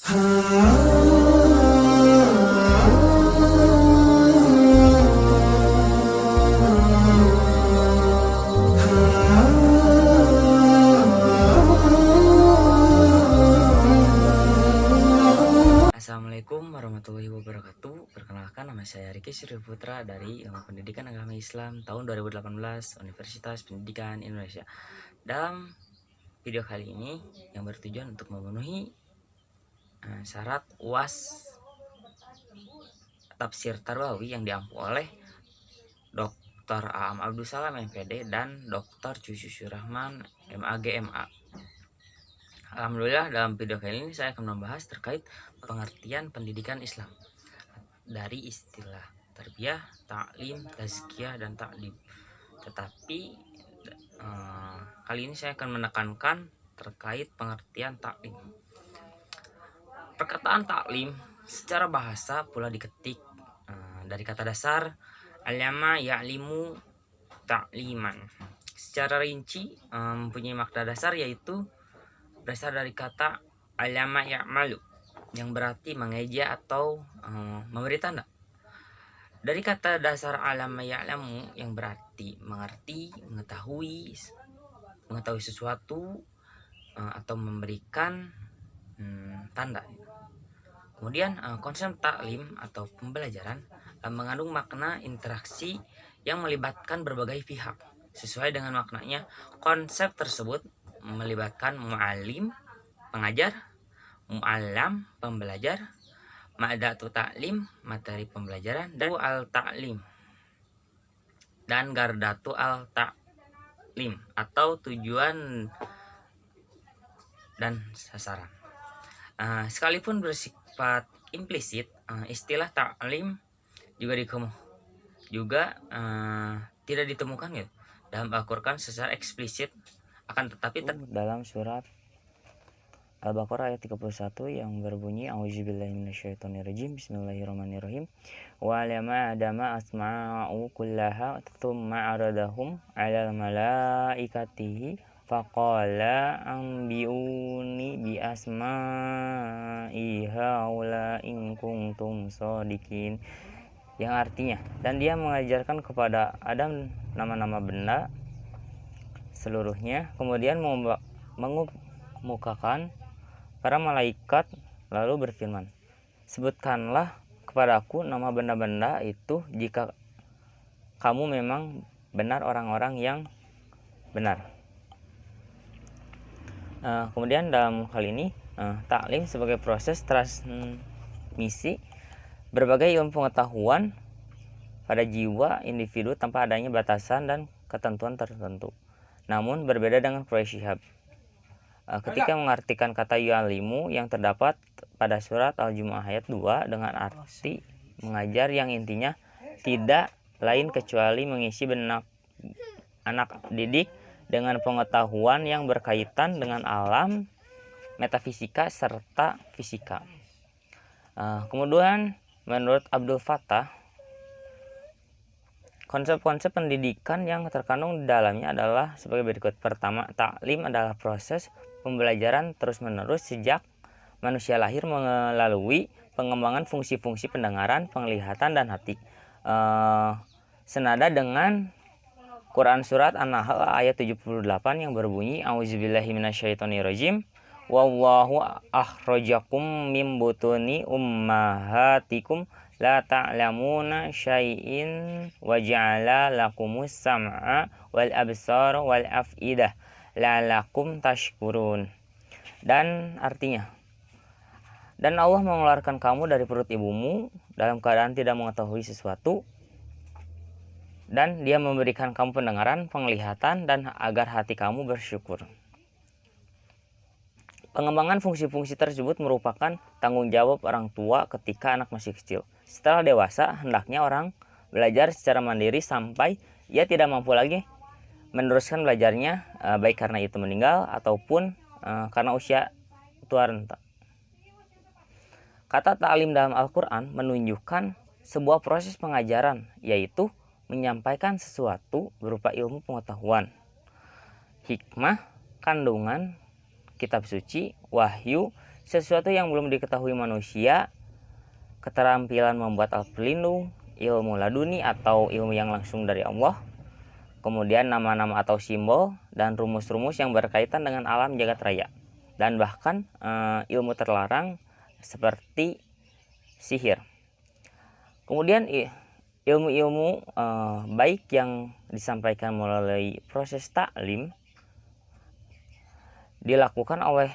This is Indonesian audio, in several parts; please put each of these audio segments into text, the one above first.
Assalamualaikum warahmatullahi wabarakatuh. Perkenalkan, nama saya Riki Surya Putra dari Ilmu Pendidikan Agama Islam tahun 2018 Universitas Pendidikan Indonesia. Dalam video kali ini yang bertujuan untuk memenuhi syarat UAS Tafsir Tarbawi yang diampu oleh Dr. Aam Abdul Salam MPD dan Dr. Cucu Surahman MAG MA. Alhamdulillah, dalam video kali ini saya akan membahas terkait pengertian pendidikan Islam dari istilah tarbiyah, ta'lim, tazkiyah, dan ta'lim. Tetapi kali ini saya akan menekankan terkait pengertian ta'lim. Perkataan ta'lim secara bahasa pula diketik dari kata dasar alama ya'limu ta'liman. Secara rinci mempunyai makna dasar, yaitu berasal dari kata alama ya'malu yang berarti mengeja atau memberi tanda. Dari kata dasar alama ya'lamu yang berarti mengerti, mengetahui sesuatu atau memberikan tanda. Kemudian konsep taklim atau pembelajaran mengandung makna interaksi yang melibatkan berbagai pihak. Sesuai dengan maknanya, konsep tersebut melibatkan mu'alim, pengajar, mu'allam, pembelajar, ma'datu ta'lim, materi pembelajaran, dan al-ta'lim, dan gardatu al-ta'lim atau tujuan dan sasaran. Sekalipun bersifat implisit, istilah ta'lim juga tidak ditemukan gitu dalam Al-Quran secara eksplisit. Akan tetapi dalam surat Al-Baqarah ayat 31 yang berbunyi A'udzubillahi minasyaitonirrajim, Bismillahirrahmanirrahim. Wa lama adama asma'u kullaha thumma aradahum 'alal malaikatihi faqala anbi'uni bi asma'i haula in kuntum shadiqin. Yang artinya, dan dia mengajarkan kepada Adam nama-nama benda seluruhnya, kemudian mengemukakan para malaikat lalu berfirman, sebutkanlah kepadaku nama benda-benda itu jika kamu memang benar orang-orang yang benar. Kemudian dalam hal ini taklim sebagai proses transmisi berbagai ilmu pengetahuan pada jiwa individu tanpa adanya batasan dan ketentuan tertentu. Namun berbeda dengan Quraisy Shihab ketika mengartikan kata yu'alimu yang terdapat pada surat Al-Jumu'ah ayat 2 dengan arti mengajar, yang intinya tidak lain kecuali mengisi benak anak didik dengan pengetahuan yang berkaitan dengan alam, metafisika, serta fisika. Kemudian menurut Abdul Fattah, konsep-konsep pendidikan yang terkandung di dalamnya adalah sebagai berikut. Pertama, taklim adalah proses pembelajaran terus-menerus sejak manusia lahir melalui pengembangan fungsi-fungsi pendengaran, penglihatan, dan hati. Senada dengan Quran surat An-Nahl ayat 78 yang berbunyi A'udzubillahi minasyaitonirrajim. Wallahu akhrajakum min butuni ummahatikum la ta'lamuna syai'in wa ja'ala lakumus sam'a wal absara wal af'idah la'allakum tashkurun. Dan artinya, dan Allah mengeluarkan kamu dari perut ibumu dalam keadaan tidak mengetahui sesuatu, dan Dia memberikan kamu pendengaran, penglihatan, dan agar hati kamu bersyukur. Pengembangan fungsi-fungsi tersebut merupakan tanggung jawab orang tua ketika anak masih kecil. Setelah dewasa, hendaknya orang belajar secara mandiri sampai ia tidak mampu lagi meneruskan belajarnya, baik karena itu meninggal ataupun karena usia tua renta. Kata ta'lim dalam Al-Quran menunjukkan sebuah proses pengajaran, yaitu menyampaikan sesuatu berupa ilmu pengetahuan, hikmah, kandungan, kitab suci, wahyu, sesuatu yang belum diketahui manusia, keterampilan membuat alat pelindung, ilmu laduni atau ilmu yang langsung dari Allah, kemudian nama-nama atau simbol dan rumus-rumus yang berkaitan dengan alam jagat raya, dan bahkan ilmu terlarang seperti sihir. Kemudian ilmu-ilmu baik yang disampaikan melalui proses taklim dilakukan oleh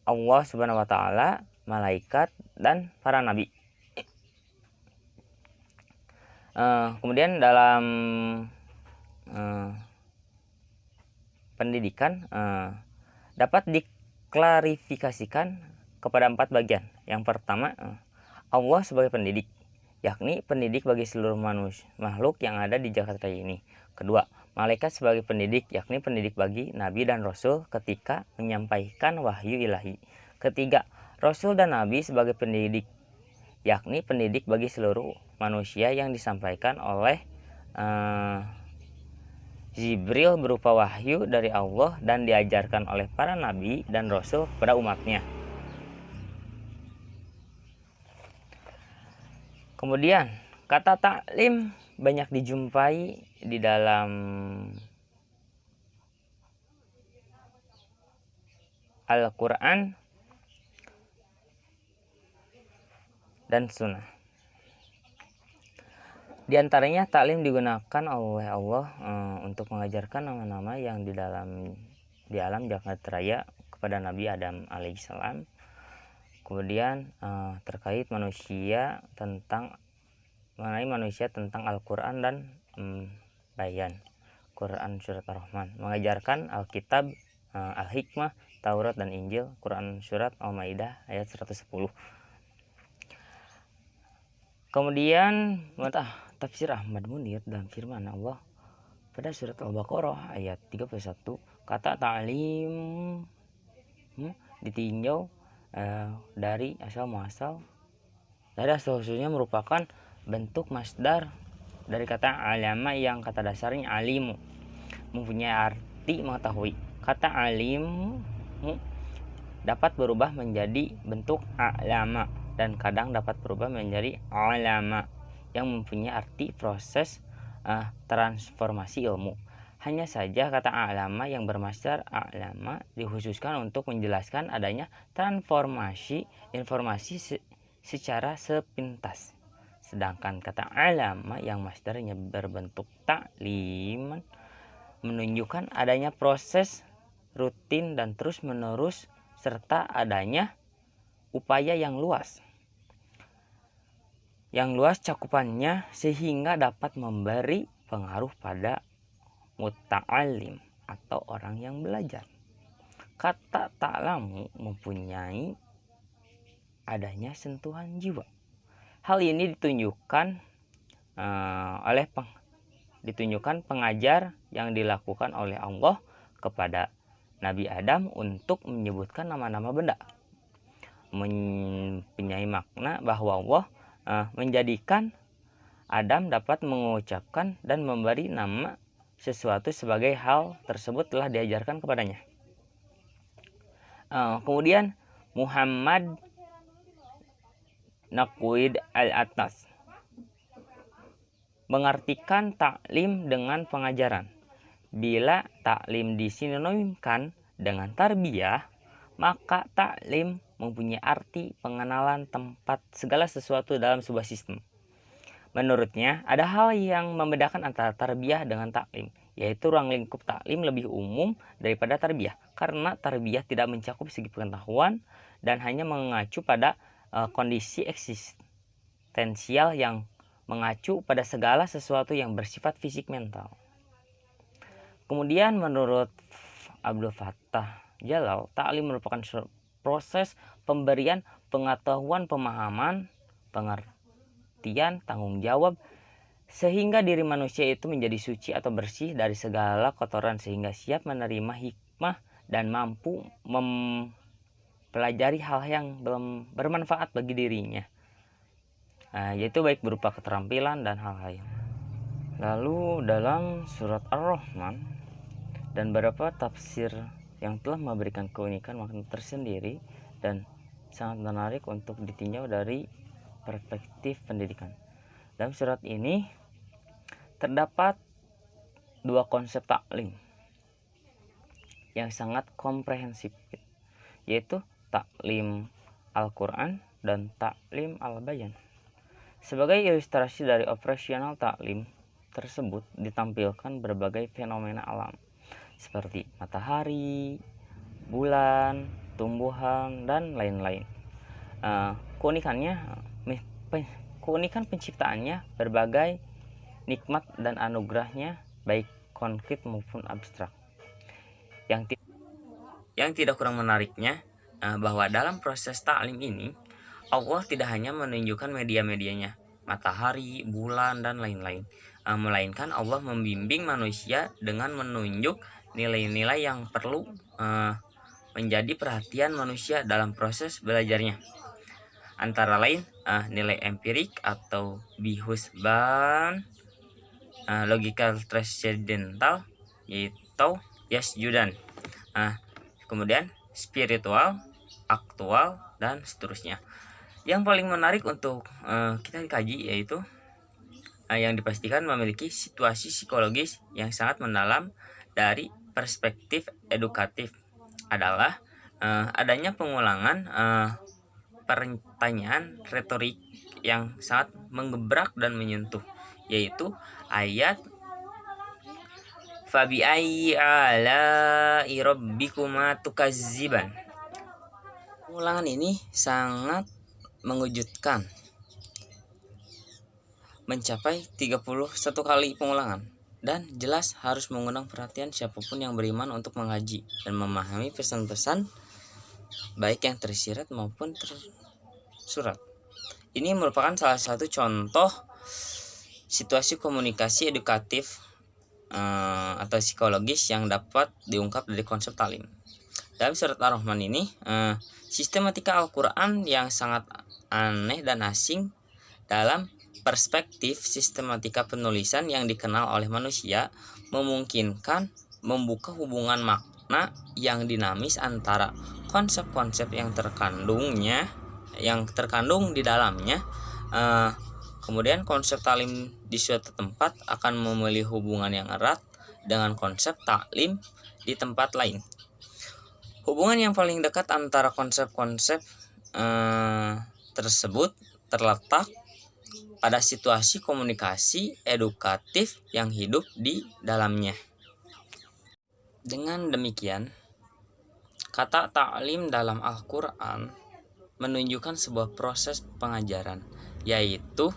Allah Subhanahu wa taala, malaikat, dan para nabi. Kemudian dalam pendidikan dapat diklarifikasikan kepada 4 bagian. Yang pertama, Allah sebagai pendidik, yakni pendidik bagi seluruh makhluk yang ada di jagat raya ini. Kedua, malaikat sebagai pendidik, yakni pendidik bagi nabi dan rasul ketika menyampaikan wahyu ilahi. Ketiga, rasul dan nabi sebagai pendidik, yakni pendidik bagi seluruh manusia yang disampaikan oleh Jibril berupa wahyu dari Allah dan diajarkan oleh para nabi dan rasul kepada umatnya. Kemudian, kata taklim banyak dijumpai di dalam Al-Quran dan Sunnah. Di antaranya taklim digunakan oleh Allah untuk mengajarkan nama-nama yang di alam jagat raya kepada Nabi Adam alaihissalam. Kemudian terkait mengenai manusia tentang Al-Quran dan Bayan, Quran surat Ar-Rahman, mengajarkan Alkitab, Al-Hikmah, Taurat dan Injil, Quran surat Al-Maidah ayat 110. Kemudian tafsir Ahmad Munir dalam firman Allah pada surat Al-Baqarah ayat 31, kata ta'lim ditinjau dari asal usulnya merupakan bentuk masdar dari kata alama yang kata dasarnya alimu, mempunyai arti mengetahui. Kata alimu dapat berubah menjadi bentuk alama dan kadang dapat berubah menjadi alama yang mempunyai arti proses transformasi ilmu. Hanya saja kata alama yang bermasdar alama dikhususkan untuk menjelaskan adanya transformasi informasi secara sepintas. Sedangkan kata alama yang masdarnya berbentuk taklim menunjukkan adanya proses rutin dan terus menerus serta adanya upaya yang luas cakupannya sehingga dapat memberi pengaruh pada muta'alim atau orang yang belajar. Kata ta'lamu mempunyai adanya sentuhan jiwa. Hal ini ditunjukkan pengajar yang dilakukan oleh Allah kepada Nabi Adam untuk menyebutkan nama-nama benda. Mempunyai makna bahwa Allah menjadikan Adam dapat mengucapkan dan memberi nama sesuatu sebagai hal tersebut telah diajarkan kepadanya. Kemudian Muhammad Naqwid Al-Attas mengartikan taklim dengan pengajaran. Bila taklim disinonimkan dengan tarbiyah, maka taklim mempunyai arti pengenalan tempat segala sesuatu dalam sebuah sistem. Menurutnya, ada hal yang membedakan antara tarbiyah dengan taklim, yaitu ruang lingkup taklim lebih umum daripada tarbiyah, karena tarbiyah tidak mencakup segi pengetahuan dan hanya mengacu pada kondisi eksistensial yang mengacu pada segala sesuatu yang bersifat fisik mental. Kemudian menurut Abdul Fattah Jalal, taklim merupakan proses pemberian pengetahuan, pemahaman, pengertian, tanggung jawab sehingga diri manusia itu menjadi suci atau bersih dari segala kotoran sehingga siap menerima hikmah dan mampu mempelajari hal yang bermanfaat bagi dirinya, yaitu baik berupa keterampilan dan hal lain. Lalu dalam surat Ar-Rahman dan beberapa tafsir yang telah memberikan keunikan makna tersendiri dan sangat menarik untuk ditinjau dari perspektif pendidikan. Dalam surat ini terdapat dua konsep taklim yang sangat komprehensif, yaitu taklim Al-Quran dan taklim Al-Bayan. Sebagai ilustrasi dari operasional taklim tersebut ditampilkan berbagai fenomena alam seperti matahari, bulan, tumbuhan, dan lain-lain. Keunikan penciptaannya, berbagai nikmat dan anugerahnya baik konkret maupun abstrak. Yang tidak kurang menariknya bahwa dalam proses taklim ini Allah tidak hanya menunjukkan media-medianya, matahari, bulan, dan lain-lain, melainkan Allah membimbing manusia dengan menunjuk nilai-nilai yang perlu menjadi perhatian manusia dalam proses belajarnya. Antara lain nilai empirik atau bihusban, logical transcendental yaitu yasjudan, kemudian spiritual, aktual, dan seterusnya. Yang paling menarik untuk kita kaji yaitu yang dipastikan memiliki situasi psikologis yang sangat mendalam dari perspektif edukatif adalah adanya pengulangan pertanyaan retorik yang sangat menggebrak dan menyentuh, yaitu ayat Fabi ayyi ala'i rabbikuma tukazziban. Pengulangan ini sangat mengejutkan, mencapai 31 kali pengulangan, dan jelas harus mengundang perhatian siapapun yang beriman untuk mengaji dan memahami pesan-pesan baik yang tersirat maupun tersurat. Ini merupakan salah satu contoh situasi komunikasi edukatif atau psikologis yang dapat diungkap dari konsep taklim. Dalam surat Ar-Rahman ini, sistematika Al-Quran yang sangat aneh dan asing dalam perspektif sistematika penulisan yang dikenal oleh manusia memungkinkan membuka hubungan makna yang dinamis antara konsep-konsep yang terkandung di dalamnya. Kemudian konsep taklim di suatu tempat akan memiliki hubungan yang erat dengan konsep taklim di tempat lain. Hubungan yang paling dekat antara konsep-konsep tersebut terletak pada situasi komunikasi edukatif yang hidup di dalamnya. Dengan demikian, kata taklim dalam Al-Quran menunjukkan sebuah proses pengajaran, yaitu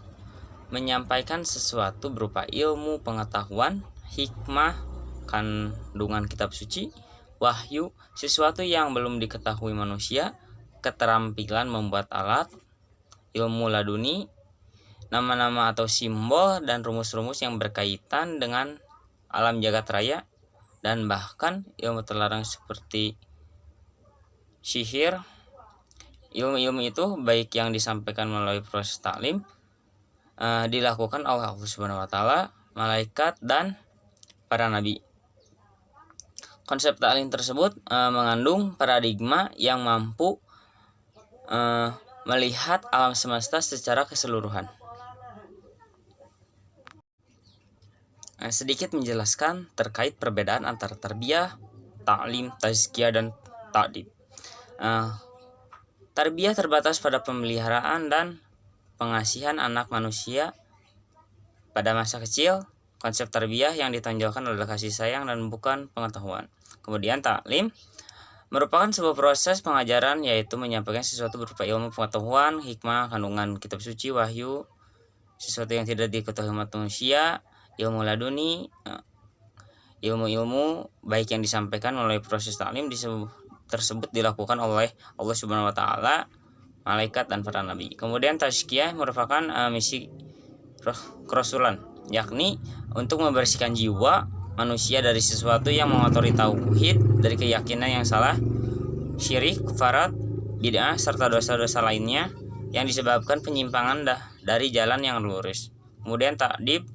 menyampaikan sesuatu berupa ilmu, pengetahuan, hikmah, kandungan kitab suci, wahyu, sesuatu yang belum diketahui manusia, keterampilan membuat alat, ilmu laduni, nama-nama atau simbol dan rumus-rumus yang berkaitan dengan alam jagat raya, dan bahkan ilmu terlarang seperti sihir. Ilmu-ilmu itu baik yang disampaikan melalui proses taklim dilakukan oleh Allah Subhanahu wa taala, malaikat, dan para nabi. Konsep taklim tersebut mengandung paradigma yang mampu melihat alam semesta secara keseluruhan. Sedikit menjelaskan terkait perbedaan antara tarbiyah, taklim, tazkiyah, dan ta'dib. Tarbiyah terbatas pada pemeliharaan dan pengasihan anak manusia pada masa kecil. Konsep tarbiyah yang ditonjolkan adalah kasih sayang dan bukan pengetahuan. Kemudian taklim merupakan sebuah proses pengajaran, yaitu menyampaikan sesuatu berupa ilmu, pengetahuan, hikmah, kandungan kitab suci, wahyu, sesuatu yang tidak diketahui manusia, ilmu laduni, ilmu-ilmu baik yang disampaikan melalui proses taklim tersebut dilakukan oleh Allah Subhanahu wa taala, malaikat, dan para nabi. Kemudian tazkiyah merupakan misi kerasulan, yakni untuk membersihkan jiwa manusia dari sesuatu yang mengotori tauhid, dari keyakinan yang salah, syirik, kufarat, bid'ah, serta dosa-dosa lainnya yang disebabkan penyimpangan dari jalan yang lurus. Kemudian ta'dib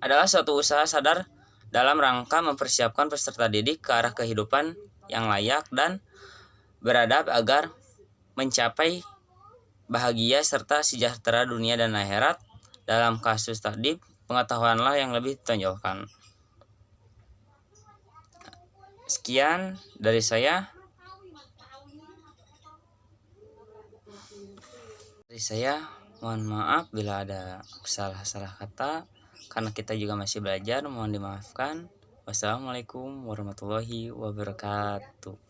adalah suatu usaha sadar dalam rangka mempersiapkan peserta didik ke arah kehidupan yang layak dan beradab agar mencapai bahagia serta sejahtera dunia dan akhirat. Dalam kasus takdib, pengetahuanlah yang lebih ditonjolkan. Sekian dari saya. Mohon maaf bila ada salah kata, karena kita juga masih belajar, mohon dimaafkan. Wassalamualaikum warahmatullahi wabarakatuh.